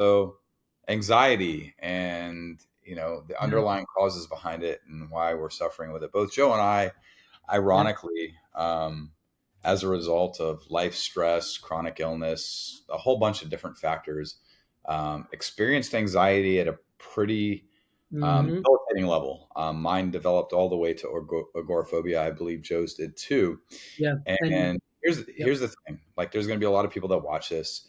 So anxiety and, the Yeah. underlying causes behind it and why we're suffering with it. Both Joe and I, Yeah. ironically, as a result of life stress, chronic illness, a whole bunch of different factors, experienced anxiety at a pretty Hmm. debilitating level. Mine developed all the way to agoraphobia. I believe Joe's did too. Yeah. And And here's yep. here's the thing: like, there's going to be a lot of people that watch this.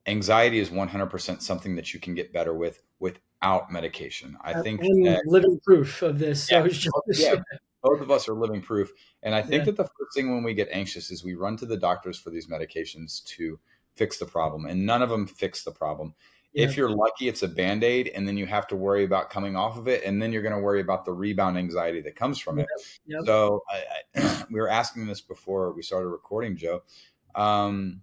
Anxiety is 100% something that you can get better with without medication. I think I'm that living proof of this. yeah, So it's just, yeah, both of us are living proof. And I think yeah. that the first thing when we get anxious is we run to the doctors for these medications to fix the problem, and none of them fix the problem. Yeah. If you're lucky, it's a band aid, and then you have to worry about coming off of it, and then you're going to worry about the rebound anxiety that comes from Yep. it. Yep. So we were asking this before we started recording, Joe. Um,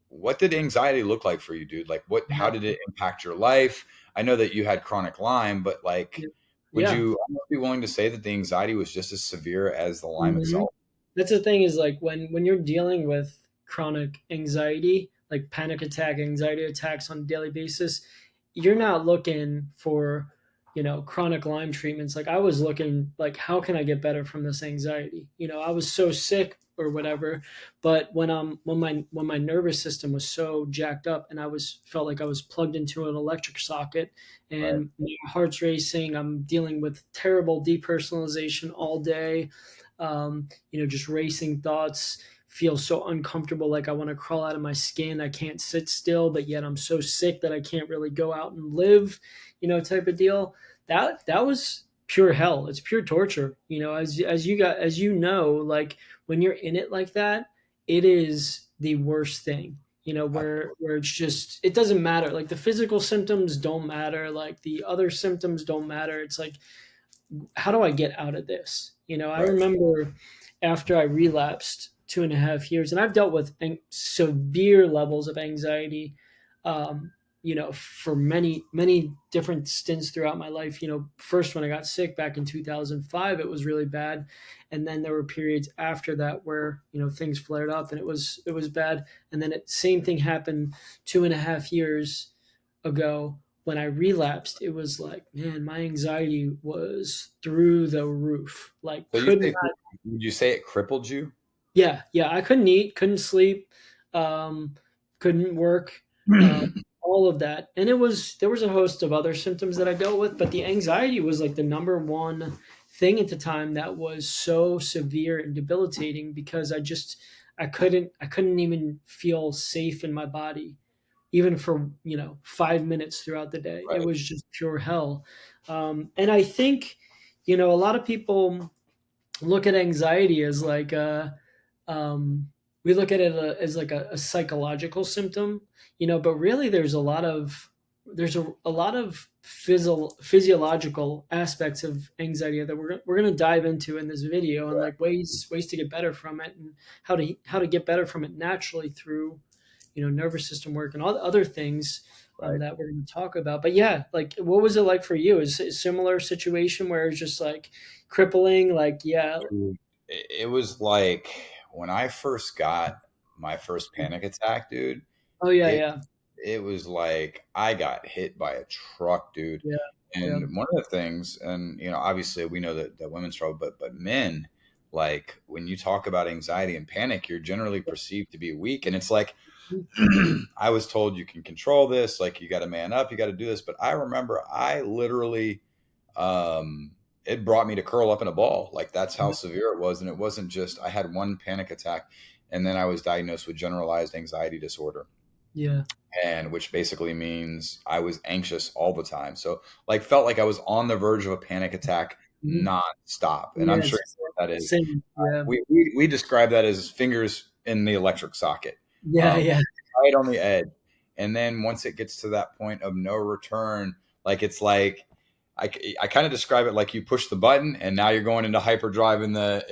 what did anxiety look like for you, dude? Like, how Yeah. did it impact your life? I know that you had chronic Lyme, but like, Yeah. would Yeah. you almost be willing to say that the anxiety was just as severe as the Lyme Hmm. itself? That's the thing is like when you're dealing with chronic anxiety, like panic attack, anxiety attacks on a daily basis, you're not looking for, chronic Lyme treatments. Like I was looking like how can I get better from this anxiety? I was so sick or whatever, but when my nervous system was so jacked up and I was felt like I was plugged into an electric socket Right. and my heart's racing, I'm dealing with terrible depersonalization all day, just racing thoughts, feel so uncomfortable, like I want to crawl out of my skin. I can't sit still, but yet I'm so sick that I can't really go out and live, type of deal. That was pure hell. It's pure torture. As you know, like when you're in it like that, it is the worst thing. Where it's just it doesn't matter. Like the physical symptoms don't matter. Like the other symptoms don't matter. It's like how do I get out of this? I Right. remember after I relapsed 2.5 years, and I've dealt with severe levels of anxiety, for many, many different stints throughout my life. First when I got sick back in 2005, it was really bad. And then there were periods after that where, things flared up and it was bad. And then same thing happened 2.5 years ago when I relapsed. It was like, man, my anxiety was through the roof. Like, So you could not. say, would you say it crippled you? Yeah, yeah. I couldn't eat, couldn't sleep, um, couldn't work, uh, all of that. And there was a host of other symptoms that I dealt with, but the anxiety was like the number one thing at the time that was so severe and debilitating because I couldn't even feel safe in my body even for 5 minutes throughout the day. It Right. was just pure hell. And I think a lot of people look at anxiety as like um, we look at it as like a psychological symptom, but really there's a lot of physiological aspects of anxiety that we're going to dive into in this video, and like ways to get better from it and how to get better from it naturally through nervous system work and all the other things Right. that we're going to talk about. But yeah, like what was it like for you? Is it a similar situation where it's just like crippling? Like yeah, Dude, it was like when I first got my first panic attack, dude. oh yeah, It yeah, it was like I got hit by a truck, dude. yeah, yeah, And one of the things, and obviously we know that women struggle, but men, like when you talk about anxiety and panic, you're generally perceived to be weak, and it's like I was told you can control this, like you got to man up, you got to do this. But I remember I literally, um, it brought me to curl up in a ball. Like that's how severe it was. And it wasn't just, I had one panic attack and then I was diagnosed with generalized anxiety disorder. yeah. And which basically means I was anxious all the time. So like felt like I was on the verge of a panic attack Mhm. nonstop. And I'm sure Yes, you know what that is. same. Yeah, We describe that as fingers in the electric socket. yeah, Um, yeah, right on the edge. And then once it gets to that point of no return, like it's like I kind of describe it like you push the button and now you're going into hyperdrive in the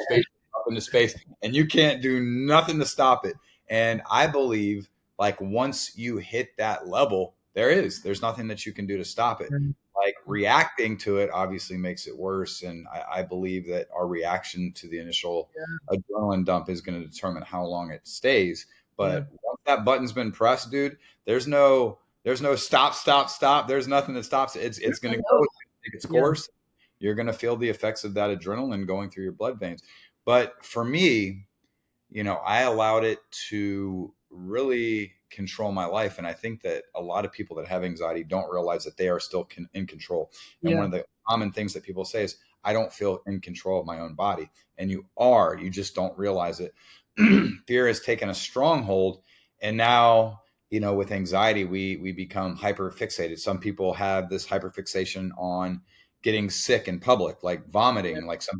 space up into space and you can't do nothing to stop it. And I believe like once you hit that level, there's nothing that you can do to stop it. Like reacting to it obviously makes it worse. And I believe that our reaction to the initial adrenaline dump is going to determine how long it stays. yeah, But once that button's been pressed, dude, there's no there's no stop, stop, stop. There's nothing that stops it. It's going to go. No. It's gonna take its Yeah. course. You're going to feel the effects of that adrenaline going through your blood veins. But for me, I allowed it to really control my life. And I think that a lot of people that have anxiety don't realize that they are still in control. And one Yeah. of the common things that people say is, I don't feel in control of my own body. And you are, you just don't realize it. Fear has taken a stronghold. And now, with anxiety, we become hyper fixated. Some people have this hyper fixation on getting sick in public, like Yeah. vomiting, like some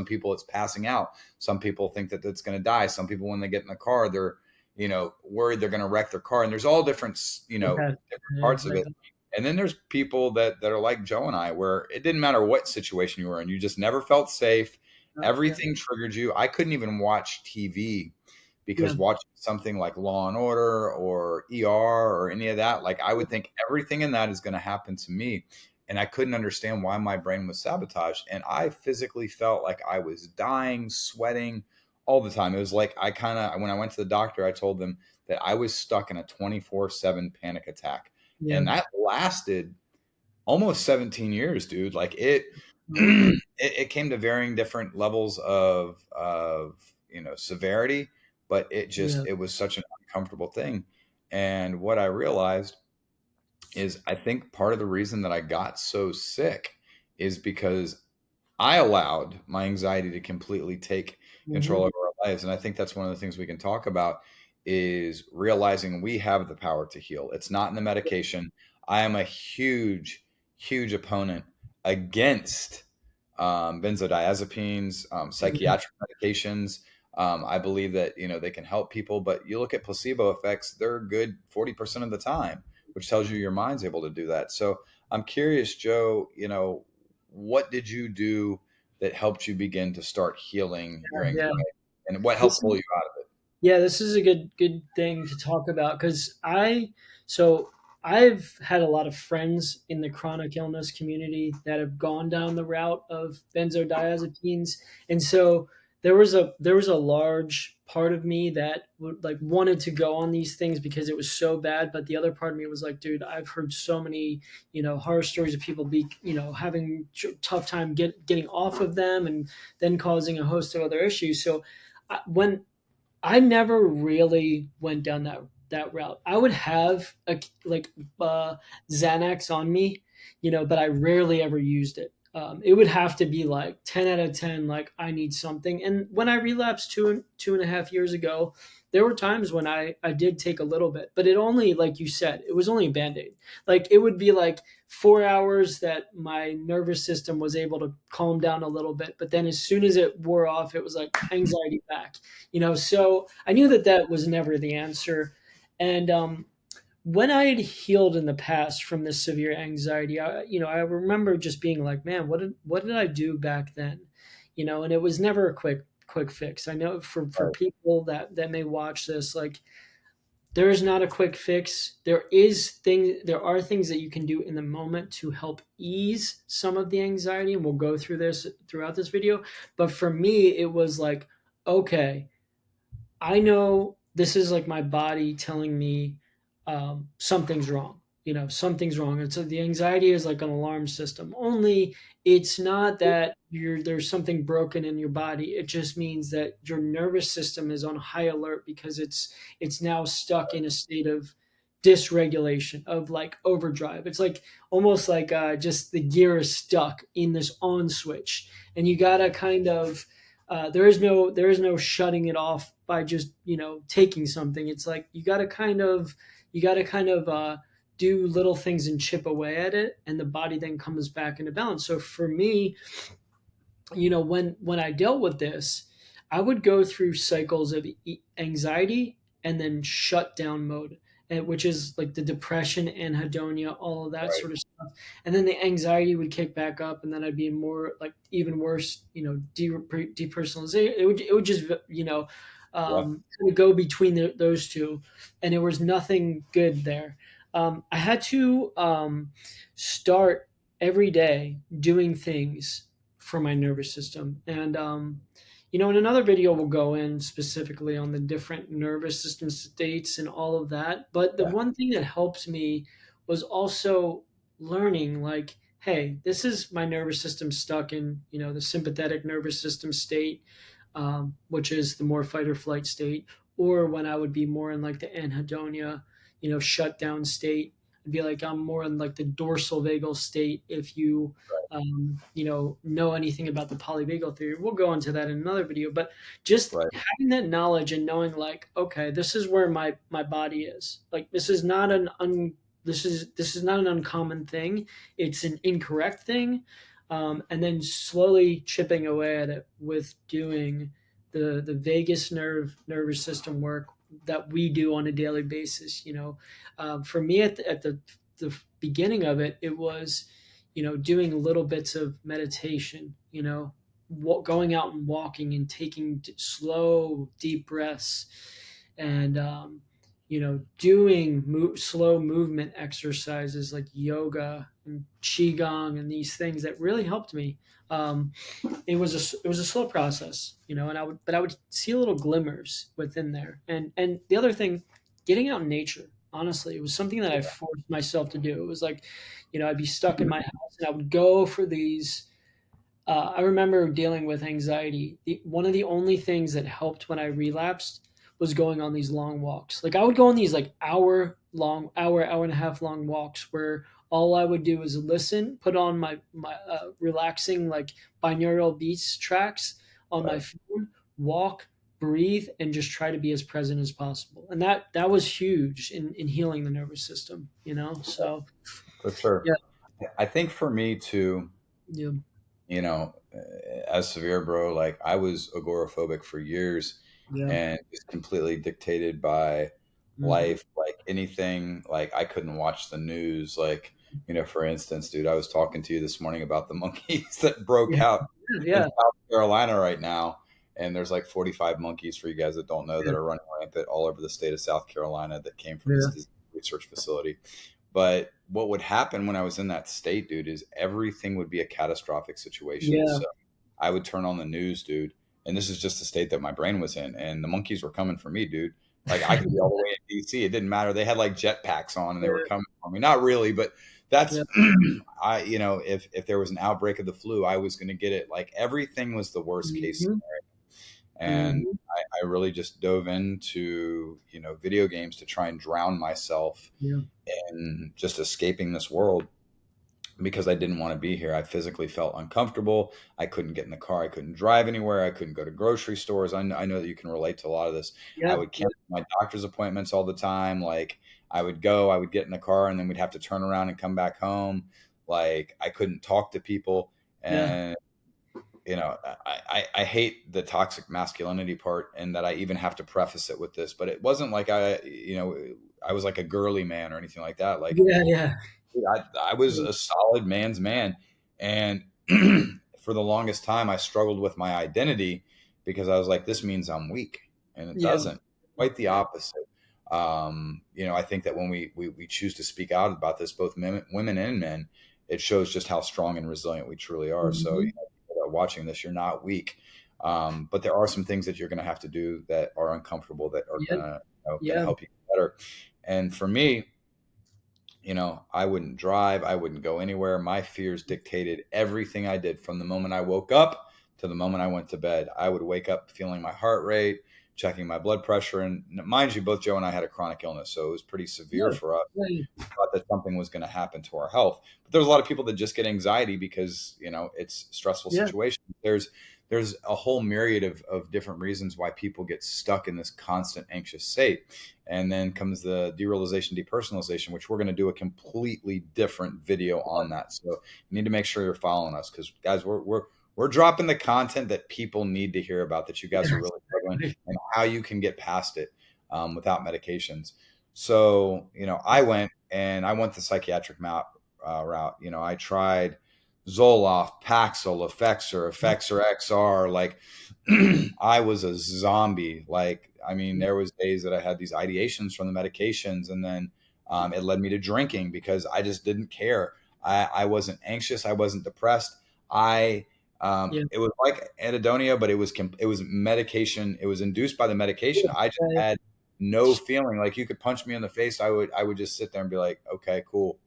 people it's passing out. Some people think that it's going to die. Some people, when they get in the car, they're, worried they're going to wreck their car. And there's all different, I've had, different yeah, parts I've of had it. And then there's people that are like Joe and I, where it didn't matter what situation you were in, you just never felt safe. that. Yeah. Everything triggered you. I couldn't even watch TV Yeah. because watching something like Law and Order or ER or any of that, like I would think everything in that is going to happen to me. And I couldn't understand why my brain was sabotaged. And I physically felt like I was dying, sweating all the time. It was like when I went to the doctor, I told them that I was stuck in a 24/7 panic attack. Yeah. And that lasted almost 17 years, dude. Like it, Wow. it came to varying different levels of severity, but Yeah. it was such an uncomfortable thing. And what I realized is I think part of the reason that I got so sick is because I allowed my anxiety to completely take control Hmm. over our lives. And I think that's one of the things we can talk about is realizing we have the power to heal. It's not in the medication. I am a huge, huge opponent against benzodiazepines, Yeah. psychiatric medications. I believe that they can help people, but you look at placebo effects; they're good 40% of the time, which tells you your mind's able to do that. So I'm curious, Joe. What did you do that helped you begin to start healing your Yeah. anxiety, and what helped This pull is you out of it? Yeah, this is a good thing to talk about because so I've had a lot of friends in the chronic illness community that have gone down the route of benzodiazepines, and so there was a large part of me that would like wanted to go on these things because it was so bad, but the other part of me was like, dude, I've heard so many horror stories of people having tough time getting off of them and then causing a host of other issues. So when I never really went down that route. I would have uh, Xanax on me, but I rarely ever used it. It would have to be like 10 out of 10. Like I need something. And when I relapsed 2.5 years ago, there were times when I did take a little bit, but it only, like you said, it was only a band aid. Like it would be like 4 hours that my nervous system was able to calm down a little bit, but then as soon as it wore off, it was like anxiety back. So I knew that that was never the answer. And when I had healed in the past from this severe anxiety, I remember just being like, man, what did I do back then? And it was never a quick fix. I know for Right. people that may watch this, like there is not a quick fix. There are things that you can do in the moment to help ease some of the anxiety, and we'll go through this throughout this video. But for me, it was like, okay, I know this is like my body telling me something's wrong. Something's wrong. It's the anxiety is like an alarm system. Only it's not that there's something broken in your body. It just means that your nervous system is on high alert because it's now stuck in a state of dysregulation of like overdrive. It's like almost like just the gear is stuck in this on switch, and you gotta kind of there is no shutting it off by just taking something. It's like you got to kind of do little things and chip away at it, and the body then comes back into balance. So for me, when I dealt with this, I would go through cycles of anxiety and then shut down mode, which is like the depression, anhedonia, all of that Right. sort of stuff. And then the anxiety would kick back up, and then I'd be more like even worse, depersonalization. It would just Yeah. kind of go between those two, and there was nothing good there. I had to start every day doing things for my nervous system. And, in another video, we'll go in specifically on the different nervous system states and all of that. But the Yeah. one thing that helped me was also learning like, hey, this is my nervous system stuck in, the sympathetic nervous system state, which is the more fight or flight state, or when I would be more in like the anhedonia, shutdown state. I'd be like, I'm more in like the dorsal vagal state. If you, know anything about the polyvagal theory, we'll go into that in another video. But just Right. having that knowledge and knowing like, okay, this is where my body is. Like, this is not an uncommon thing. It's an incorrect thing, and then slowly chipping away at it with doing the vagus nervous system work that we do on a daily basis. For me at the beginning of it, it was doing little bits of meditation. Going out and walking and taking slow deep breaths, and doing slow movement exercises like yoga and qigong and these things that really helped me. Um, it was a slow process, and I would see little glimmers within there. And the other thing, getting out in nature. Honestly, it was something that I forced myself to do. It was like, I'd be stuck in my house, and I would go for these. I remember dealing with anxiety. One of the only things that helped when I relapsed was going on these long walks. Like, I would go on these like hour and a half long walks where all I would do is listen, put on my relaxing like binaural beats tracks on my Right. phone, walk, breathe, and just try to be as present as possible. And that was huge in healing the nervous system. So For sure. yeah, I think for me too, yeah, as severe, bro, like I was agoraphobic for years yeah, and just completely dictated by hmm, life. Like anything, like I couldn't watch the news. Like, for instance, dude, I was talking to you this morning about the monkeys that broke yeah, out in yeah, South Carolina right now. And there's like 45 monkeys, for you guys that don't know, that yeah, are running rampant all over the state of South Carolina that came from this yeah. disease research facility. But what would happen when I was in that state, dude, is everything would be a catastrophic situation. Yeah, So I would turn on the news, dude, and this is just the state that my brain was in, and the monkeys were coming for me, dude. Like I could be all the way in DC. It didn't matter. They had like jetpacks on, and they were yeah, coming for me. Not really, but yeah. that's if there was an outbreak of the flu, I was going to get it. Like everything was the worst case Mhm, scenario, and mhm. I really just dove into video games to try and drown myself Yeah, in just escaping this world because I didn't want to be here. I physically felt uncomfortable. I couldn't get in the car. I couldn't drive anywhere. I couldn't go to grocery stores. I know that you can relate to a lot of this. I yeah, would yeah, cancel my doctor's appointments all the time. Like I would go, I would get in the car, and then we'd have to turn around and come back home. Like I couldn't talk to people. yeah, And I hate the toxic masculinity part, and that I even have to preface it with this, but it wasn't like I was like a girly man or anything like that. Like yeah, yeah, I was a solid man's man. And for the longest time, I struggled with my identity because I was like, this means I'm weak. And it yeah, doesn't. Quite the yeah, opposite. I think that when we choose to speak out about this, both women and men, it shows just how strong and resilient we truly are. So, mhm, people that are watching this, you're not weak. But there are some things that you're going to have to do that are uncomfortable, that are yeah, going to yeah, help you get better. And for me, I wouldn't drive. I wouldn't go anywhere. My fears dictated everything I did from the moment I woke up to the moment I went to bed. I would wake up feeling my heart rate, checking my blood pressure. And mind you, both Joe and I had a chronic illness, so it was pretty severe yeah, for us. yeah, Thought that something was going to happen to our health. But there's a lot of people that just get anxiety because, it's stressful yeah, situation. There's a whole myriad of different reasons why people get stuck in this constant anxious state. And then comes the derealization, depersonalization, which we're going to do a completely different video on that. So you need to make sure you're following us, because guys, we're dropping the content that people need to hear about, that you guys yeah, are really struggling, exactly. and how you can get past it without medications. So, I went the psychiatric route. I tried Zoloft, Paxil, Effexor XR. Like, I was a zombie. Like, I mean, Yeah, there was days that I had these ideations from the medications, and then it led me to drinking because I just didn't care. I wasn't anxious. I wasn't depressed. yeah, It was like anhedonia, but it was medication. It was induced by the medication. yeah, I just yeah, had no feeling. Like you could punch me in the face, I would just sit there and be like, okay, cool,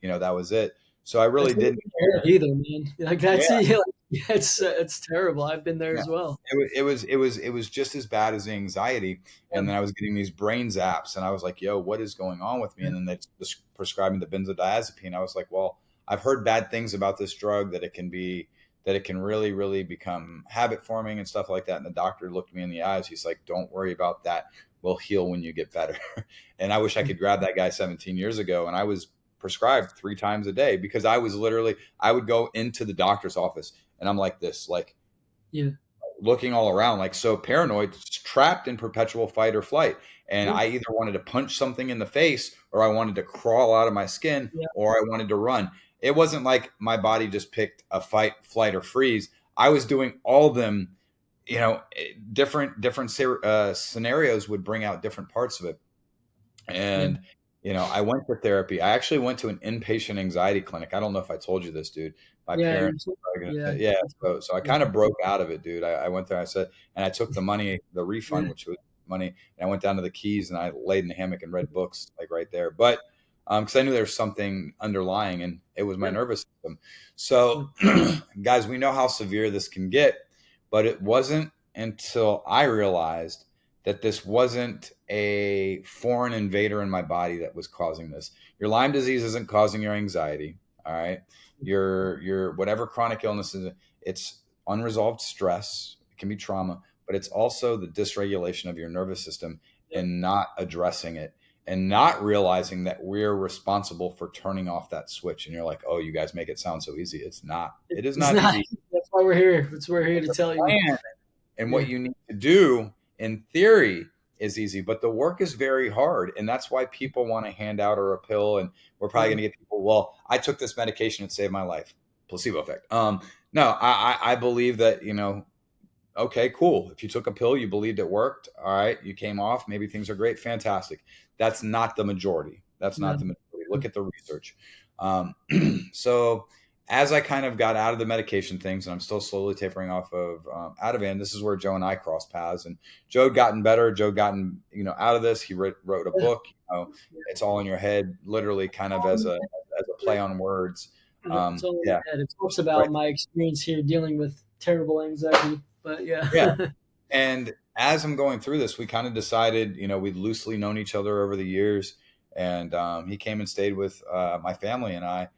that was it. So I really That's not didn't good care. either, man. Like Yeah, that's yeah, like, yeah, it's terrible. I've been there yeah. as well. It was just as bad as the anxiety. Yeah, And then I was getting these brain zaps, and I was like, "Yo, what is going on with me?" yeah, And then they prescribed me the benzodiazepine. I was like, "Well, I've heard bad things about this drug, that it can really, really become habit forming and stuff like that." And the doctor looked me in the eyes. He's like, "Don't worry about that. We'll heal when you get better." And I wish I could grab that guy 17 years ago. And I was prescribed 3 times a day because I would go into the doctor's office and I'm like this, like yeah, looking all around, like so paranoid, trapped in perpetual fight or flight. And yeah, I either wanted to punch something in the face, or I wanted to crawl out of my skin, yeah, or I wanted to run. It wasn't like my body just picked a fight, flight, or freeze. I was doing all of them. Different scenarios would bring out different parts of it. yeah. And I went to therapy. I actually went to an inpatient anxiety clinic. I don't know if I told you this, dude. My Yeah, parents, yeah, yeah. So I yeah, kind of broke out of it, dude. I went there. I said, and I took the money, the refund, yeah, which was money, and I went down to the Keys and I laid in the hammock and read books like right there. But because I knew there was something underlying, and it was my yeah, nervous system. So, guys, we know how severe this can get, but it wasn't until I realized that this wasn't a foreign invader in my body that was causing this. Your Lyme disease isn't causing your anxiety. All right. Your whatever chronic illness is, it's unresolved stress. It can be trauma, but it's also the dysregulation of your nervous system yeah. and not addressing it and not realizing that we're responsible for turning off that switch. And you're like, oh, you guys make it sound so easy. It's not. It is It's not not. easy. That's why we're here. That's why we're here It's to a tell you. plan, and what Yeah, you need to do in theory is easy, but the work is very hard. And that's why people want a handout or a pill. And we're probably yeah, going to get people, well, I took this medication, it saved my life. Placebo effect. No, I believe that, okay, cool. If you took a pill, you believed it worked. All right, you came off. Maybe things are great. Fantastic. That's not the majority. That's not no, the majority. Look at the research. Um, so, as I kind of got out of the medication things, and I'm still slowly tapering off of Ativan, this is where Joe and I crossed paths. And Joe had gotten better. Joe gotten out of this. He wrote a yeah, book. It's all in your head, literally, kind of as a yeah. play on words. It's all in Yeah, my head. It talks right. about my experience here dealing with terrible anxiety. But yeah, Yeah. And as I'm going through this, we kind of decided, we'd loosely known each other over the years. And he came and stayed with my family, and I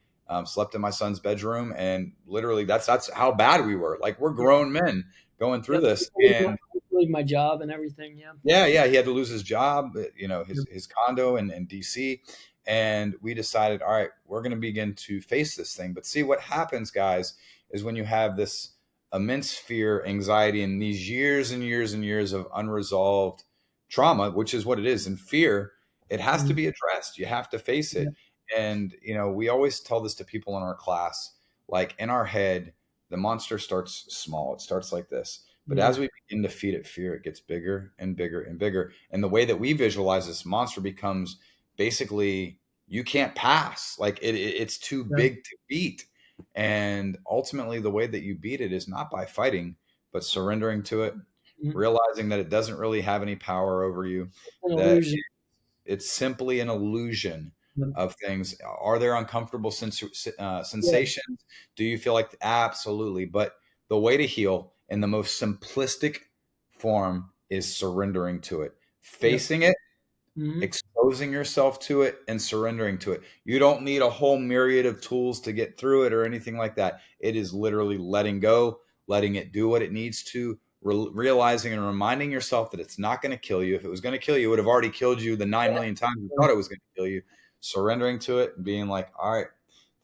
slept in my son's bedroom. And literally, that's how bad we were. Like, we're yeah, grown men going through yep. this. I And leave my job and everything. Yeah, yeah, yeah, he had to lose his job, yeah, his condo in DC. And we decided, all right, we're going to begin to face this thing. But see, what happens, guys, is when you have this immense fear, anxiety, and these years and years and years of unresolved trauma, which is what it is, and fear, it has to mhm, be addressed. You have to face yeah, it. And, we always tell this to people in our class, like in our head, the monster starts small. It starts like this. But yeah, as we begin to feed it fear, it gets bigger and bigger and bigger. And the way that we visualize this monster becomes basically you can't pass. Like it's too yeah, big to beat. And ultimately, the way that you beat it is not by fighting, but surrendering to it, mhm. realizing that it doesn't really have any power over you, An that illusion. it's simply an illusion Yeah, of things. Are there uncomfortable yeah, sensations? Do you feel like absolutely? But the way to heal in the most simplistic form is surrendering to it, yeah, facing it, mhm, exposing yourself to it, and surrendering to it. You don't need a whole myriad of tools to get through it or anything like that. It is literally letting go, letting it do what it needs to, realizing and reminding yourself that it's not going to kill you. If it was going to kill you, it would have already killed you the 9 million times you yeah, thought it was going to kill you. Surrendering to it and being like, all right,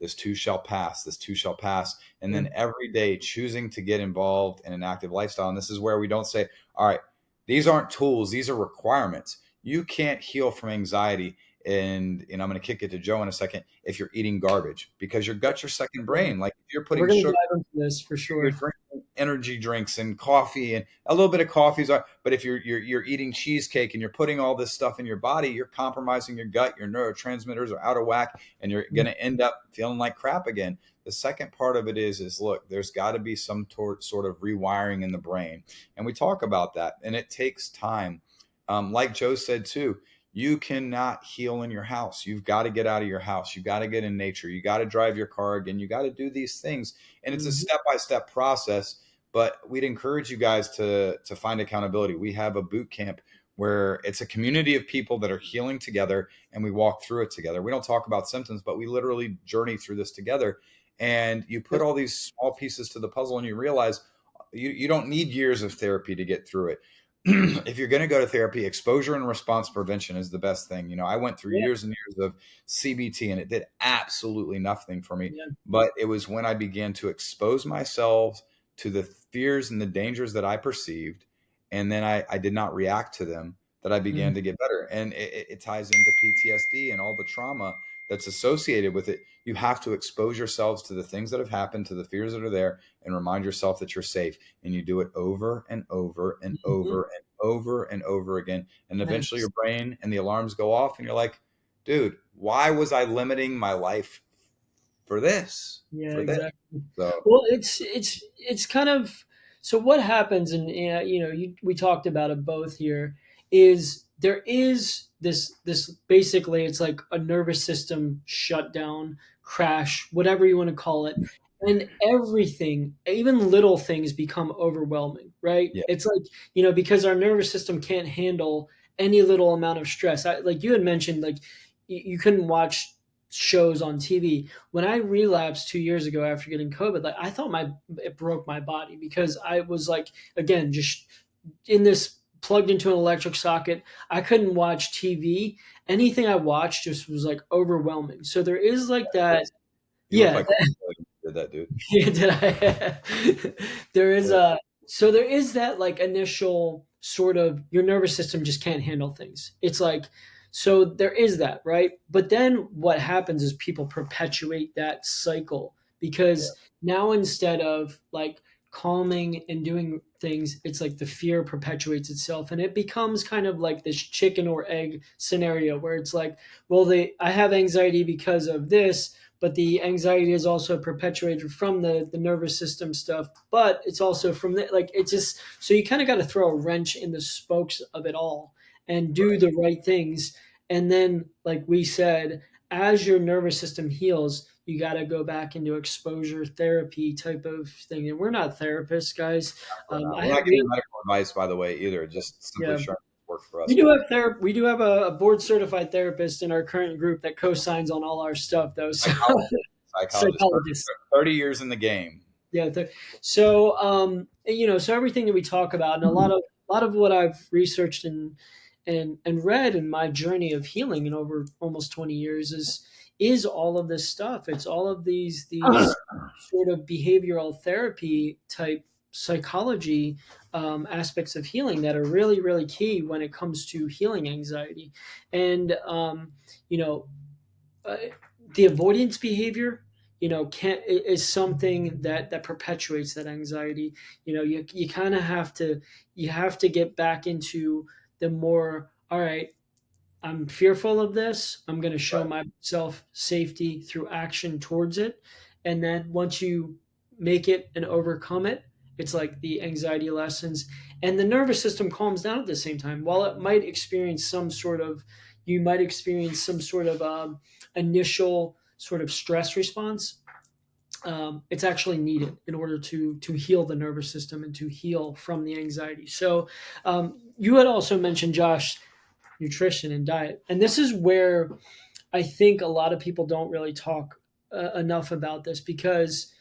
this too shall pass. This too shall pass. And yeah, then every day choosing to get involved in an active lifestyle. And this is where we don't say, all right, these aren't tools, these are requirements. You can't heal from anxiety. And I'm going to kick it to Joe in a second, if you're eating garbage, because your gut's your second yeah. brain. Like if you're We're putting gonna sugar, dive into this for you're sure. drinking energy drinks and coffee, and a little bit of coffee is all right. But if you're eating cheesecake and you're putting all this stuff in your body, you're compromising your gut. Your neurotransmitters are out of whack, and you're Yeah, going to end up feeling like crap again. The second part of it is look, there's got to be some sort of rewiring in the brain, and we talk about that, and it takes time. Like Joe said too, you cannot heal in your house. You've got to get out of your house. You got to get in nature. You got to drive your car again. You got to do these things, and it's a Mhm. step by step process. But we'd encourage you guys to find accountability. We have a boot camp where it's a community of people that are healing together, and we walk through it together. We don't talk about symptoms, but we literally journey through this together. And you put Yep. all these small pieces to the puzzle, and you realize you don't need years of therapy to get through it. If you're going to go to therapy, exposure and response prevention is the best thing. I went through Yeah. years and years of CBT and it did absolutely nothing for me. Yeah. But it was when I began to expose myself to the fears and the dangers that I perceived, and then I did not react to them, that I began Mhm. to get better. And it ties into PTSD and all the trauma that's associated with it. You have to expose yourselves to the things that have happened, to the fears that are there, and remind yourself that you're safe. And you do it over and over and Mhm. over and over and over again. And eventually Yes. your brain and the alarms go off, and you're like, dude, why was I limiting my life for this? Yeah, For this? exactly. So, Well, it's kind of, so what happens, and we talked about it both here. Is there is this basically it's like a nervous system shutdown, crash, whatever you want to call it, and everything, even little things, become overwhelming, right? yeah, It's like because our nervous system can't handle any little amount of stress. Like you had mentioned, like you couldn't watch shows on TV. When I relapsed 2 years ago after getting COVID, like I thought it broke my body because I was like, again, just in this plugged into an electric socket. I couldn't watch TV. Anything I watched just was like overwhelming. So there is like that. you look Yeah, like you did that, dude. yeah, did I? There is Yeah, a so there is that like initial sort of your nervous system just can't handle things. It's like so there is that, right? But then what happens is people perpetuate that cycle yeah, because now instead of like calming and doing things, it's like the fear perpetuates itself and it becomes kind of like this chicken or egg scenario where it's like, well, I have anxiety because of this, but the anxiety is also perpetuated from the nervous system stuff, but it's also from the like it's just so you kind of got to throw a wrench in the spokes of it all and do right. the right things, and then like we said, as your nervous system heals, you got to go back into exposure therapy type of thing, and we're not therapists, guys. I We're not have giving me. medical advice, by the way, either. Just simply Yeah, sharing what worked for we us. do have we do have a board certified therapist in our current group that co-signs on all our stuff though, so Psychologist, psychologist, psychologist. 30 years in the game. Yeah. So, so everything that we talk about, and a lot of what I've researched and read in my journey of healing in over almost 20 years is all of this stuff. It's all of these sort of behavioral therapy type psychology aspects of healing that are really really key when it comes to healing anxiety, and you know uh, the avoidance behavior can is something that perpetuates that anxiety. You kind of have to get back into the more, all right, I'm fearful of this, I'm going to show Right. myself safety through action towards it, and then once you make it and overcome it, it's like the anxiety lessens and the nervous system calms down at the same time. While it might experience some sort of you might experience some sort of initial sort of stress response, it's actually needed in order to heal the nervous system and to heal from the anxiety. So you had also mentioned, Josh, nutrition and diet, and this is where I think a lot of people don't really talk enough about this because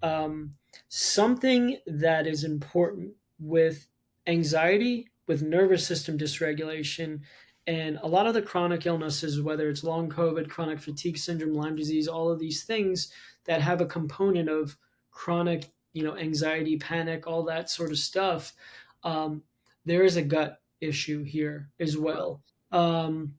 um, something that is important with anxiety, with nervous system dysregulation, and a lot of the chronic illnesses, whether it's long COVID, chronic fatigue syndrome, Lyme disease, all of these things that have a component of chronic, anxiety, panic, all that sort of stuff. Um, there is a gut issue here as well. Um,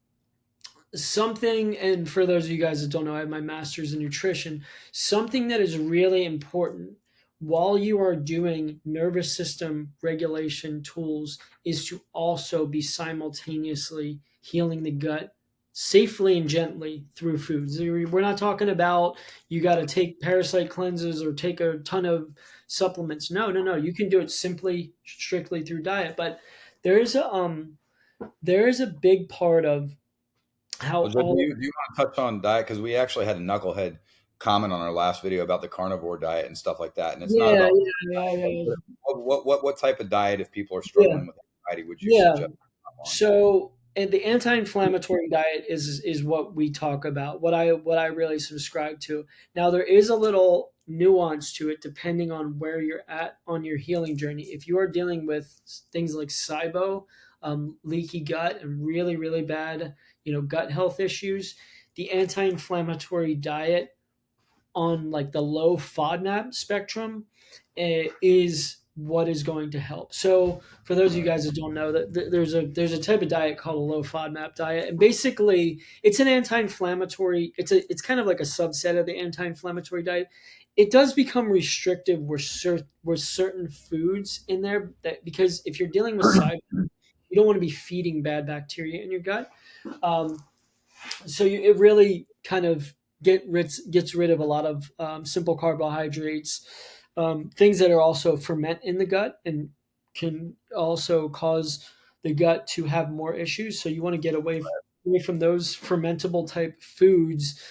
Something, and for those of you guys that don't know, I have my master's in nutrition. Something that is really important while you are doing nervous system regulation tools is to also be simultaneously healing the gut safely and gently through foods. We're not talking about you got to take parasite cleanses or take a ton of supplements. No, no, no. You can do it simply, strictly through diet. But there is There is a big part of how Well, Joe, all do you want to touch on diet? Because we actually had a knucklehead comment on our last video about the carnivore diet and stuff like that. And it's not yeah, about yeah, yeah, yeah, what type of diet, if people are yeah, struggling with anxiety, would you yeah. suggest on? So, and the anti-inflammatory diet is what we talk about. What I really subscribe to. Now, there is a little nuance to it depending on where you're at on your healing journey. If you are dealing with things like SIBO, leaky gut, and really really bad, gut health issues, the anti-inflammatory diet on like the low FODMAP spectrum is what is going to help. So for those of you guys that don't know, that there's a type of diet called a low FODMAP diet, and basically it's an anti-inflammatory. It's kind of like a subset of the anti-inflammatory diet. It does become restrictive with certain foods in there that, because if you're dealing with side, you don't want to be feeding bad bacteria in your gut. Um, so it really kind of gets rid of a lot of simple carbohydrates, things that are also ferment in the gut and can also cause the gut to have more issues. So you want to get away from those fermentable type foods,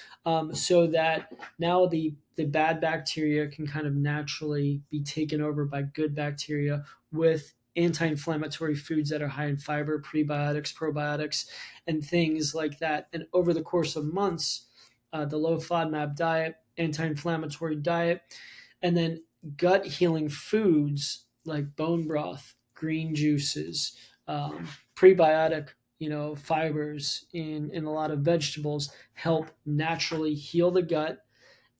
so that now the bad bacteria can kind of naturally be taken over by good bacteria with anti-inflammatory foods that are high in fiber, prebiotics, probiotics, and things like that. And over the course of months, the low FODMAP diet, anti-inflammatory diet, and then gut healing foods like bone broth, green juices, prebiotic, fibers in a lot of vegetables help naturally heal the gut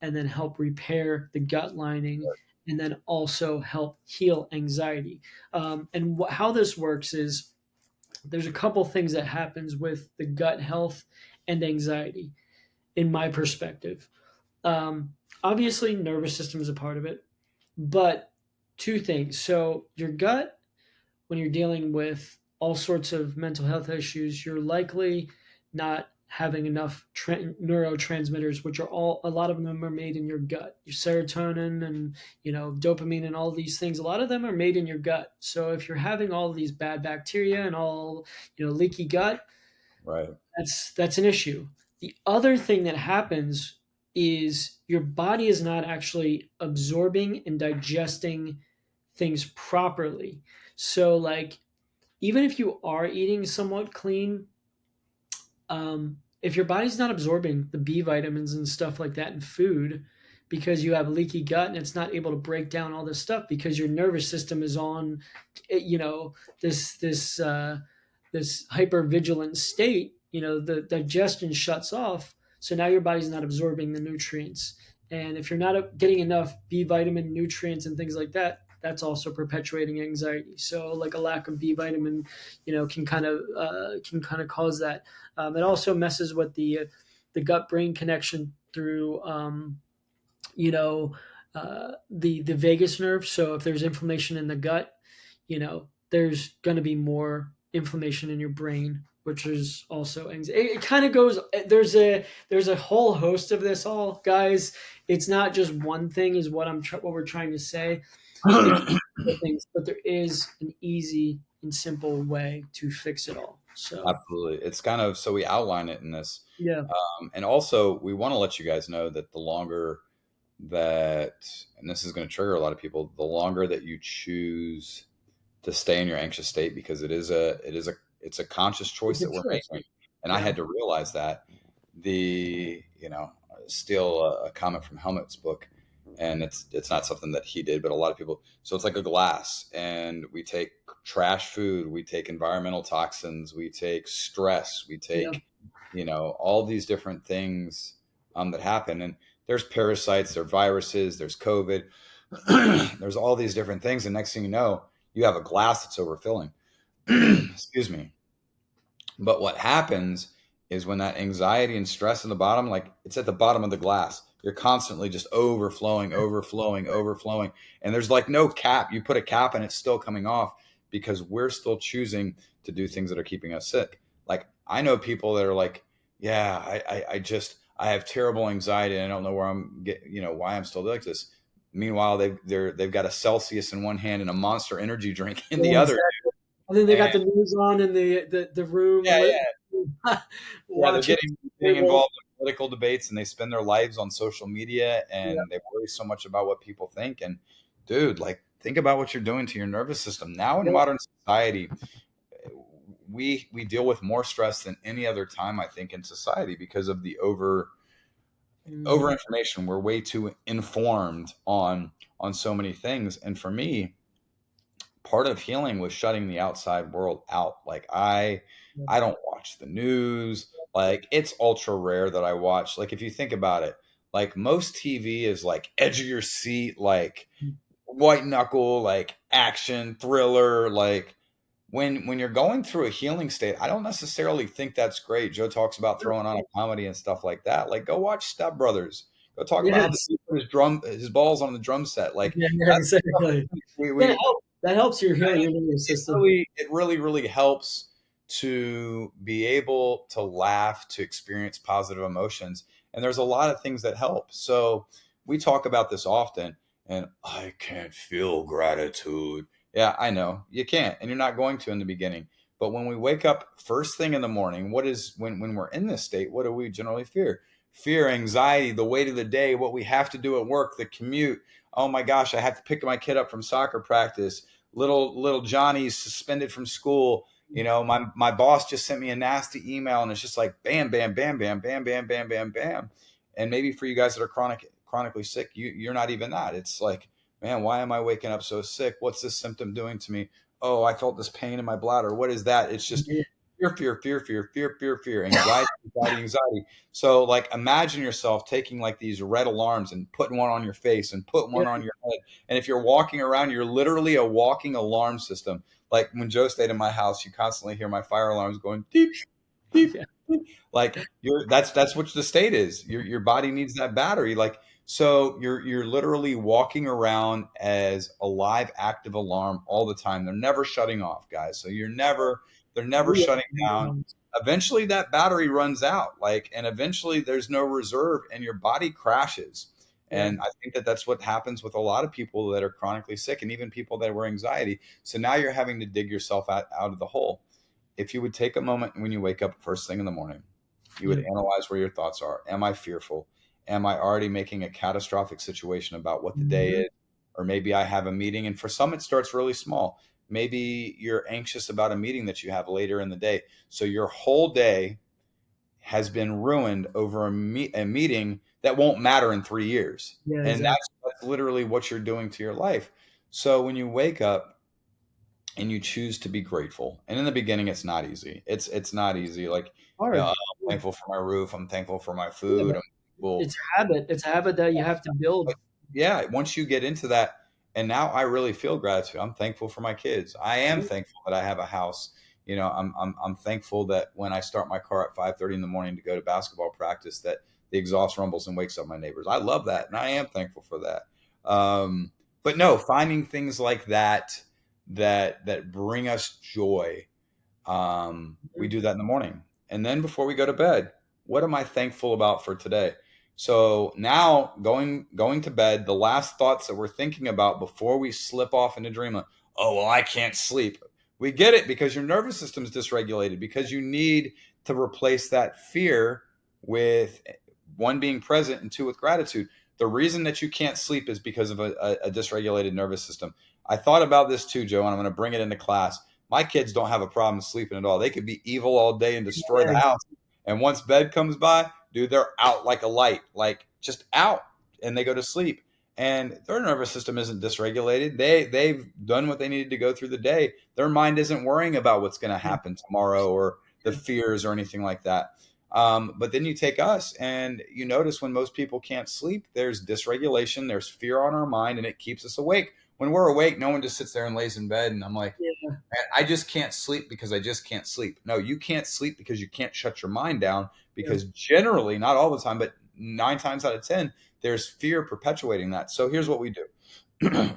and then help repair the gut lining and then also help heal anxiety. And how this works is there's a couple things that happens with the gut health and anxiety in my perspective. Obviously nervous system is a part of it, but two things. So your gut, when you're dealing with all sorts of mental health issues, you're likely not having enough neurotransmitters, which are all, a lot of them are made in your gut. Your serotonin and dopamine and all these things, a lot of them are made in your gut. So if you're having all these bad bacteria and all leaky gut, Right. that's an issue. The other thing that happens is your body is not actually absorbing and digesting things properly. So like, even if you are eating somewhat clean, if your body's not absorbing the B vitamins and stuff like that in food because you have leaky gut and it's not able to break down all this stuff because your nervous system is on, this hyper vigilant state, the digestion shuts off. So now your body's not absorbing the nutrients. And if you're not getting enough B vitamin nutrients and things like that, that's also perpetuating anxiety. So like a lack of B vitamin, can kind of cause that. It also messes with the gut brain connection through the vagus nerve. So if there's inflammation in the gut, there's going to be more inflammation in your brain, which is also anxiety. It kind of goes. There's a whole host of this, all guys. It's not just one thing, is what we're trying to say. It's things, but there is an easy and simple way to fix it all. So Absolutely. It's kind of, so we outline it in this. yeah, And also, we want to let you guys know that the longer that, and this is going to trigger a lot of people, the longer that you choose to stay in your anxious state, because it's a conscious choice it's a that we're choice. making. And I Yeah, had to realize that steal a comment from Helmut's book, and it's not something that he did, but a lot of people. So it's like a glass, and we take trash food, we take environmental toxins, we take stress, we yeah, take all these different things that happen, and there's parasites, there's viruses, there's COVID, there's all these different things, and next thing you know, you have a glass that's overfilling. Excuse me. But what happens is when that anxiety and stress in the bottom, like it's at the bottom of the glass, you're constantly just overflowing, overflowing, overflowing. And there's like no cap. You put a cap and it's still coming off because we're still choosing to do things that are keeping us sick. Like I know people that are like, yeah, I have terrible anxiety and I don't know where why I'm still like this. Meanwhile, they've got a Celsius in one hand and a Monster energy drink in the yeah, other. exactly. And then they And got the news on in the room, yeah, lit, yeah, yeah, they're watching getting Super Bowl. involved in political debates, and they spend their lives on social media, Yeah, and they worry so much about what people think. And dude, like, think about what you're doing to your nervous system now in yeah, modern society. We deal with more stress than any other time, I think, in society because of the over mhm, information. We're way too informed on so many things. And for me, part of healing was shutting the outside world out. Like yeah, I don't watch the news. Like it's ultra rare that I watch. Like if you think about it, like most TV is like edge of your seat, like mm, white knuckle, like action thriller, like when you're going through a healing state, I don't necessarily think that's great. Joe talks about throwing on a comedy and stuff like that. Like go watch Step Brothers. Go talk about how the yes, dude put his balls on the drum set. Like yeah, yeah, that's stuff exactly. we That helps your healing your nervous system. it really really helps to be able to laugh, to experience positive emotions, and there's a lot of things that help. So we talk about this often, and I can't feel gratitude. Yeah, I know you can't, and you're not going to in the beginning. But when we wake up first thing in the morning, what is when we're in this state, what do we generally fear? Fear, anxiety, the weight of the day, what we have to do at work, the commute. Oh my gosh, I have to pick my kid up from soccer practice. Little Johnny's suspended from school. You know, my boss just sent me a nasty email, and it's just like bam, bam, bam, bam, bam, bam, bam, bam, bam. And maybe for you guys that are chronically sick, you're not even that. It's like, man, why am I waking up so sick? What's this symptom doing to me? Oh, I felt this pain in my bladder. What is that? It's just Yeah, fear, fear, fear, fear, fear, fear, fear, anxiety, anxiety, anxiety. So, like, imagine yourself taking like these red alarms and putting one on your face and putting yeah, one on your head. And if you're walking around, you're literally a walking alarm system. Like when Joe stayed in my house, you constantly hear my fire alarms going beep, beep, yeah, beep. Like that's what the state is. Your body needs that battery. Like so you're literally walking around as a live active alarm all the time. They're never shutting off, guys. So they're never yeah, shutting down. Eventually that battery runs out, like, and eventually there's no reserve and your body crashes. yeah, And I think that that's what happens with a lot of people that are chronically sick and even people that were anxiety. So now you're having to dig yourself out of the hole. If you would take a moment when you wake up first thing in the morning, you would yeah, analyze where your thoughts are. Am I fearful? Am I already making a catastrophic situation about what the day mhm, is? Or maybe I have a meeting, and for some, it starts really small. Maybe you're anxious about a meeting that you have later in the day. So your whole day has been ruined over a meeting that won't matter in 3 years. yeah, And exactly. that's literally what you're doing to your life. So when you wake up, and you choose to be grateful. And in the beginning, it's not easy. It's not easy. Like, you know, Hard. I'm thankful for my roof. I'm thankful for my Yeah, food. but I'm thankful. it's a habit. It's a habit that you have to build. But yeah, once you get into that, and now I really feel gratitude. I'm thankful for my kids. I am Yeah, thankful that I have a house. You know, I'm thankful that when I start my car at 5:30 in the morning to go to basketball practice, that the exhaust rumbles and wakes up my neighbors. I love that, and I am thankful for that. But no, finding things like that bring us joy, we mhm, do that in the morning. And then before we go to bed, what am I thankful about for today? So now going to bed, the last thoughts that we're thinking about before we slip off into dreamland, oh well, I can't sleep. We get it because your nervous system is dysregulated, because you need to replace that fear with one, being present, and two, with gratitude. The reason that you can't sleep is because of a dysregulated nervous system. I thought about this too, Joe, and I'm going to bring it into class. My kids don't have a problem sleeping at all. They could be evil all day and destroy the yeah, house. And once bed comes by, dude, they're out like a light, like just out, and they go to sleep. And their nervous system isn't dysregulated. They've done what they needed to go through the day. Their mind isn't worrying about what's going to yeah, happen tomorrow or the yeah, fears or anything like that. But then you take us, and you notice when most people can't sleep, there's dysregulation, there's fear on our mind, and it keeps us awake. When we're awake, no one just sits there and lays in bed. And I'm like, yeah, man, I just can't sleep because I just can't sleep. No, you can't sleep because you can't shut your mind down. yeah, Because generally, not all the time, but 9 times out of 10, there's fear perpetuating that. So here's what we do.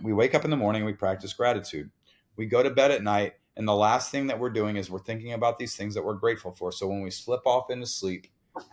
We wake up in the morning, we practice gratitude. We go to bed at night, and the last thing that we're doing is we're thinking about these things that we're grateful for. So when we slip off into sleep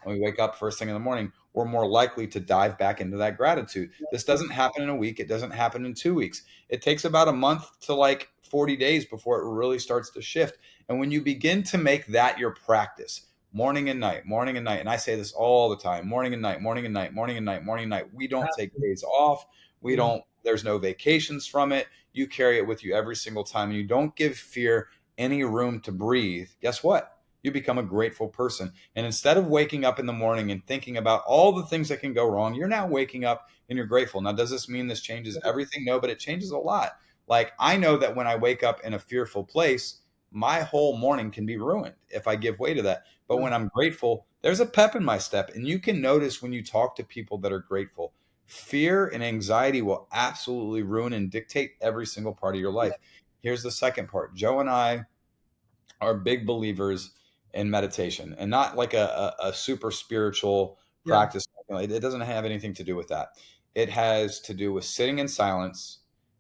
and we wake up first thing in the morning, we're more likely to dive back into that gratitude. This doesn't happen in a week. It doesn't happen in 2 weeks. It takes about a month to like 40 days before it really starts to shift. And when you begin to make that your practice, morning and night, and I say this all the time, morning and night, morning and night, morning and night, morning and night, we don't take days off. We Yeah. don't, there's no vacations from it. You carry it with you every single time, and you don't give fear any room to breathe. Guess what? You become a grateful person. And instead of waking up in the morning and thinking about all the things that can go wrong, you're now waking up and you're grateful. Now, does this mean this changes everything? No, but it changes a lot. Like, I know that when I wake up in a fearful place, my whole morning can be ruined if I give way to that. But Yeah. when I'm grateful, there's a pep in my step. And you can notice when you talk to people that are grateful, fear and anxiety will absolutely ruin and dictate every single part of your life. Here's the second part. Joe and I are big believers in meditation, and not like a super spiritual Yeah. practice. It doesn't have anything to do with that. It has to do with sitting in silence,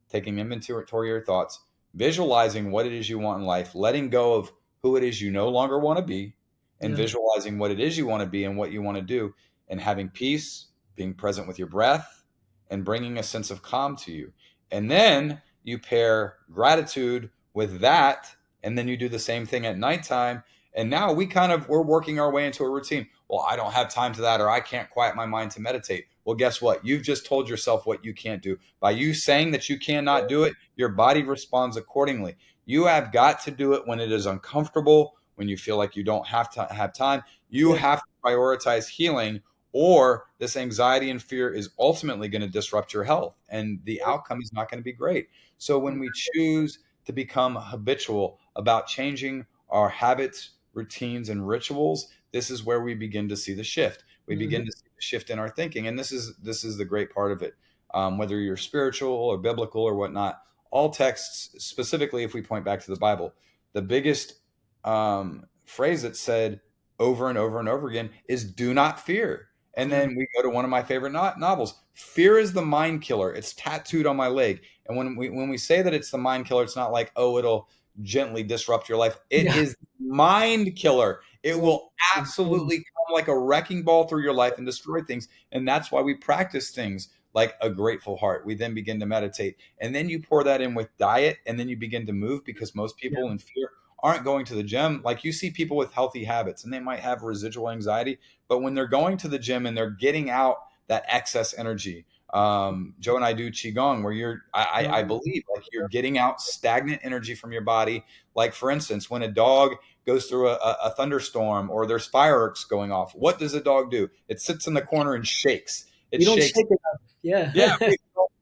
taking inventory of your thoughts, visualizing what it is you want in life, letting go of who it is you no longer want to be, and Yeah. visualizing what it is you want to be and what you want to do, and having peace, being present with your breath, and bringing a sense of calm to you. And then you pair gratitude with that, and then you do the same thing at nighttime. And now we're working our way into a routine. Well, I don't have time to that, or I can't quiet my mind to meditate. Well, guess what? You've just told yourself what you can't do. By you saying that you cannot do it, your body responds accordingly. You have got to do it when it is uncomfortable, when you feel like you don't have to have time. You Yeah. have to prioritize healing, or this anxiety and fear is ultimately going to disrupt your health, and the outcome is not going to be great. So when we choose to become habitual about changing our habits, routines, and rituals, this is where we begin to see the shift. We Mhm. begin to see the shift in our thinking, and this is the great part of it. Whether you're spiritual or biblical or whatnot, all texts, specifically if we point back to the Bible, the biggest phrase that said over and over and over again is "Do not fear." And Yeah. then we go to one of my favorite novels. Fear is the mind killer. It's tattooed on my leg. And when we say that it's the mind killer, it's not like, oh, it'll gently disrupt your life. It Yeah. is mind killer. It Yeah. will absolutely come like a wrecking ball through your life and destroy things. And that's why we practice things like a grateful heart. We then begin to meditate. And then you pour that in with diet, and then you begin to move, because most Yeah. people in fear aren't going to the gym. Like, you see people with healthy habits and they might have residual anxiety, but when they're going to the gym and they're getting out that excess energy, Joe and I do qigong, where I Um, believe like you're getting out stagnant energy from your body. Like, for instance, when a dog goes through a thunderstorm or there's fireworks going off, what does a dog do? It sits in the corner and shakes. It you don't shakes. shake enough. Yeah. Yeah,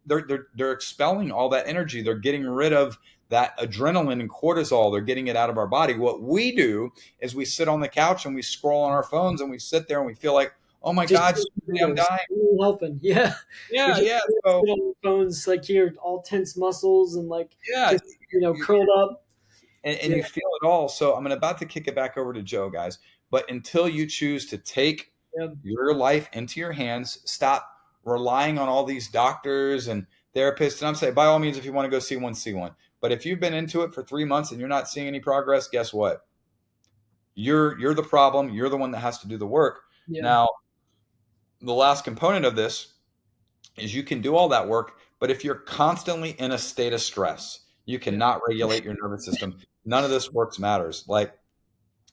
they're expelling all that energy. They're getting rid of that adrenaline and cortisol. They're getting it out of our body. What we do is we sit on the couch and we scroll on our phones, and we sit there and we feel like, oh my Just God, Susie, I'm dying. helping. Yeah. You're Yeah, just yeah. sit So on your phones like you're all tense muscles and like yeah, just curled up. and Yeah. you feel it all. So I'm about to kick it back over to Joe, guys. But until you choose to take Yeah. your life into your hands, stop relying on all these doctors and therapists. And I'm saying, by all means, if you want to go see one, see one. But if you've been into it for 3 months and you're not seeing any progress, guess what? You're the problem. You're the one that has to do the work. Yeah. Now, the last component of this is you can do all that work, but if you're constantly in a state of stress, you Yeah. cannot regulate your nervous system. None of this works matters. Like,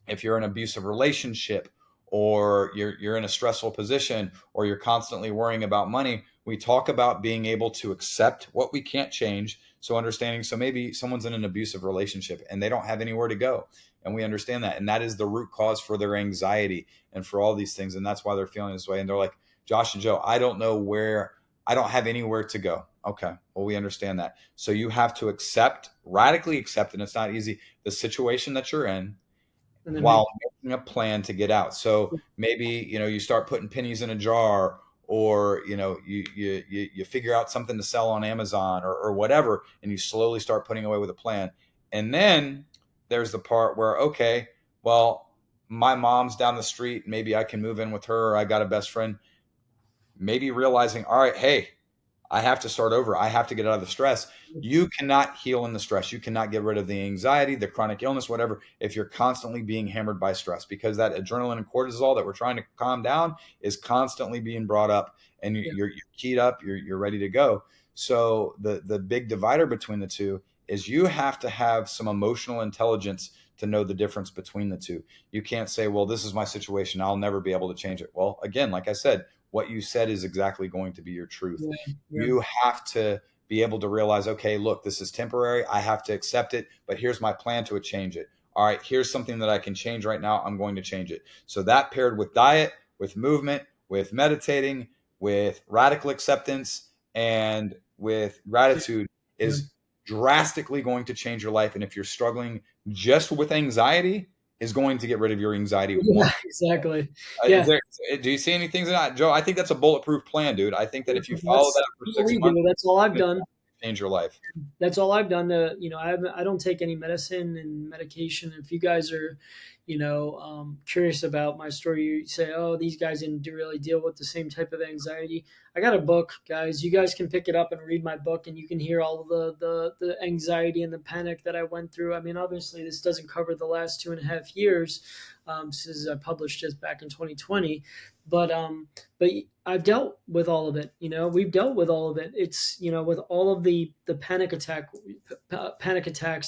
if you're in an abusive relationship, or you're in a stressful position, or you're constantly worrying about money, we talk about being able to accept what we can't change. So understanding, so maybe someone's in an abusive relationship and they don't have anywhere to go, and we understand that, and that is the root cause for their anxiety and for all these things, and that's why they're feeling this way. And they're like, Josh and Joe, I don't know where, I don't have anywhere to go. Okay, well, we understand that. So you have to accept, radically accept, and it's not easy, the situation that you're in, And then while make making a plan to get out. So maybe, you start putting pennies in a jar, or you figure out something to sell on Amazon, or whatever, and you slowly start putting away with a plan. And then there's the part where, okay, well, my mom's down the street, maybe I can move in with her, or I got a best friend. Maybe realizing, all right, hey, I have to start over. I have to get out of the stress. You cannot heal in the stress. You cannot get rid of the anxiety, the chronic illness, whatever, if you're constantly being hammered by stress, because that adrenaline and cortisol that we're trying to calm down is constantly being brought up, and Yeah, you're keyed up, you're ready to go. So the big divider between the two is you have to have some emotional intelligence to know the difference between the two. You can't say, well, this is my situation, I'll never be able to change it. Well, again, like I said, what you said is exactly going to be your truth. yeah, yeah, You have to be able to realize, okay, look, this is temporary. I have to accept it, but here's my plan to change it. All right, here's something that I can change right now. I'm going to change it. So that paired with diet, with movement, with meditating, with radical acceptance, and with yeah, gratitude yeah. is drastically going to change your life. And if you're struggling just with anxiety, is going to get rid of your anxiety Yeah, 100%. exactly. Is Yeah, there, do you see any things in that, Joe? I think that's a bulletproof plan, dude. I think that if you follow that's that for what six we months, do. That's all I've it's done. going to change your life. That's all I've done to, I don't take any medicine and medication. If you guys are, curious about my story, you say, oh, these guys didn't really deal with the same type of anxiety. I got a book, guys. You guys can pick it up and read my book, and you can hear all of the anxiety and the panic that I went through. I mean, obviously, this doesn't cover the last 2.5 years, since I published this back in 2020, but but I've dealt with all of it. We've dealt with all of it. It's with all of the panic attacks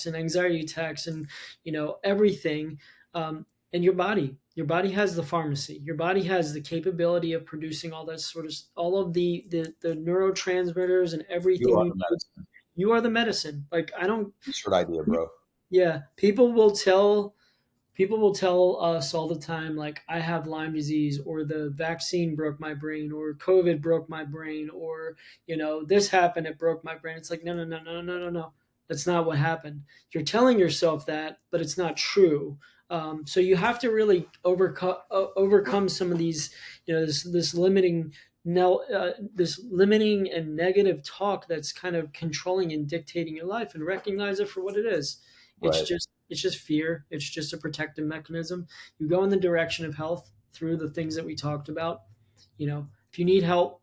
and anxiety attacks, and everything. And your body has the pharmacy. Your body has the capability of producing all that sort of all of the neurotransmitters and You everything are you the need. medicine. You are the medicine. Like I don't. Short idea, bro. Yeah, people will tell us all the time, like, I have Lyme disease, or the vaccine broke my brain, or COVID broke my brain, or, this happened, it broke my brain. It's like, no, no, no, no, no, no, no. That's not what happened. You're telling yourself that, but it's not true. So you have to really overcome some of these, this limiting and negative talk that's kind of controlling and dictating your life, and recognize it for what it is. It's Right. just fear. It's just a protective mechanism. You go in the direction of health through the things that we talked about. If you need help,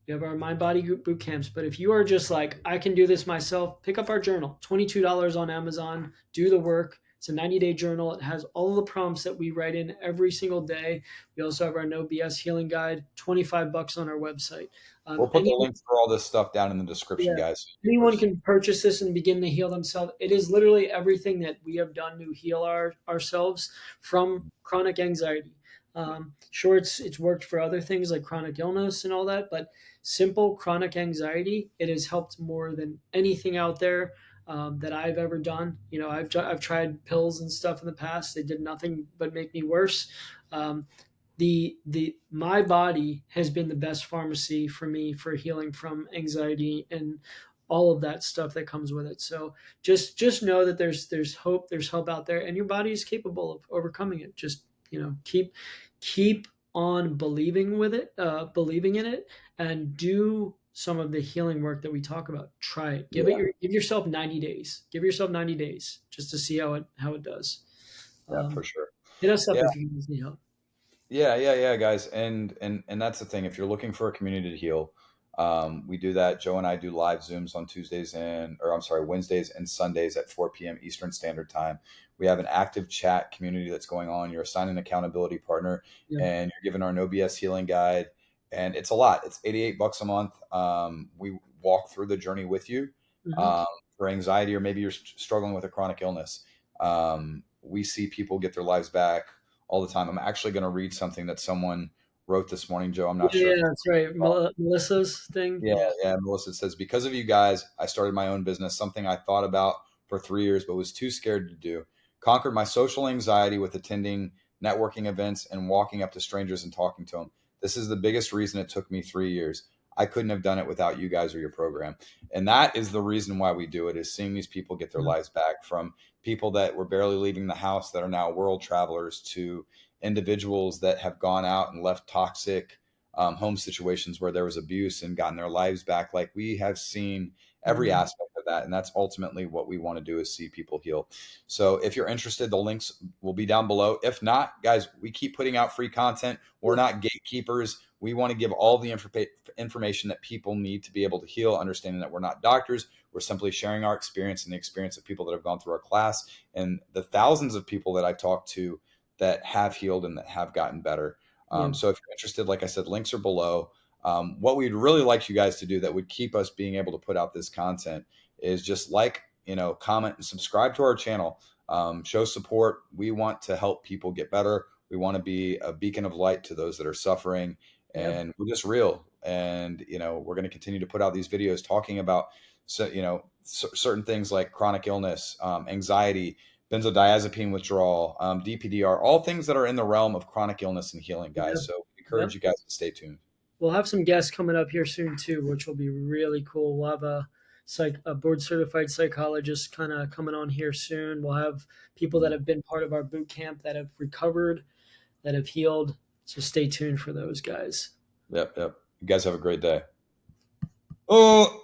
we have our mind body group boot camps. But if you are just like, I can do this myself, pick up our journal. $22 on Amazon. Do the work. It's a 90-day journal. It has all of the prompts that we write in every single day. We also have our No BS healing guide. $25 on our website. We'll put the Any links for all this stuff down in the description, Yeah. guys. Anyone can purchase this and begin to heal themselves. It is literally everything that we have done to heal ourselves from chronic anxiety. Sure, it's worked for other things like chronic illness and all that, but simple chronic anxiety, it has helped more than anything out there, that I've ever done. I've tried pills and stuff in the past. They did nothing but make me worse. Um, the my body has been the best pharmacy for me for healing from anxiety and all of that stuff that comes with it. So just know that there's hope out there, and your body is capable of overcoming it. Just keep on believing in it, and do some of the healing work that we talk about. Try it. Yeah. Give yourself 90 days. Give yourself 90 days just to see how it does. Yeah, for um, sure. Hit us up Yeah. if you guys need help. Yeah, guys, and that's the thing. If you're looking for a community to heal, we do that. Joe and I do live Zooms on Tuesdays or I'm sorry, Wednesdays and Sundays at 4 p.m. Eastern Standard Time. We have an active chat community that's going on. You're assigned an accountability partner, Yeah. and you're given our No BS healing guide, and it's a lot. It's $88 a month. We walk through the journey with you, Mhm. um, for anxiety, or maybe you're struggling with a chronic illness. We see people get their lives back all the time. I'm actually going to read something that someone wrote this morning, Joe. I'm not Yeah, sure if yeah, that's right. Melissa's thing. yeah, Yeah. yeah. Melissa says, because of you guys, I started my own business, something I thought about for 3 years, but was too scared to do. Conquered my social anxiety with attending networking events and walking up to strangers and talking to them. This is the biggest reason it took me 3 years. I couldn't have done it without you guys or your program. And that is the reason why we do it, is seeing these people get their Yeah. lives back, from people that were barely leaving the house that are now world travelers, to individuals that have gone out and left toxic home situations where there was abuse and gotten their lives back. Like, we have seen every Mhm. aspect of that. And that's ultimately what we want to do, is see people heal. So if you're interested, the links will be down below. If not, guys, we keep putting out free content. We're Cool. not gatekeepers. We want to give all the information that people need to be able to heal, understanding that we're not doctors. We're simply sharing our experience and the experience of people that have gone through our class and the thousands of people that I've talked to that have healed and that have gotten better. Yeah. So if you're interested, like I said, links are below. What we'd really like you guys to do that would keep us being able to put out this content is just like, comment and subscribe to our channel. Show support. We want to help people get better. We want to be a beacon of light to those that are suffering, Yeah. and we're just real. And we're going to continue to put out these videos talking about, certain things like chronic illness, anxiety, benzodiazepine withdrawal, DPDR, all things that are in the realm of chronic illness and healing, Yeah. guys. So we Yep. encourage you guys to stay tuned. We'll have some guests coming up here soon too, which will be really cool. We'll have a board certified psychologist kind of coming on here soon. We'll have people that have been part of our boot camp that have recovered, that have healed. So stay tuned for those guys. Yep, yep. You guys have a great day. Oh.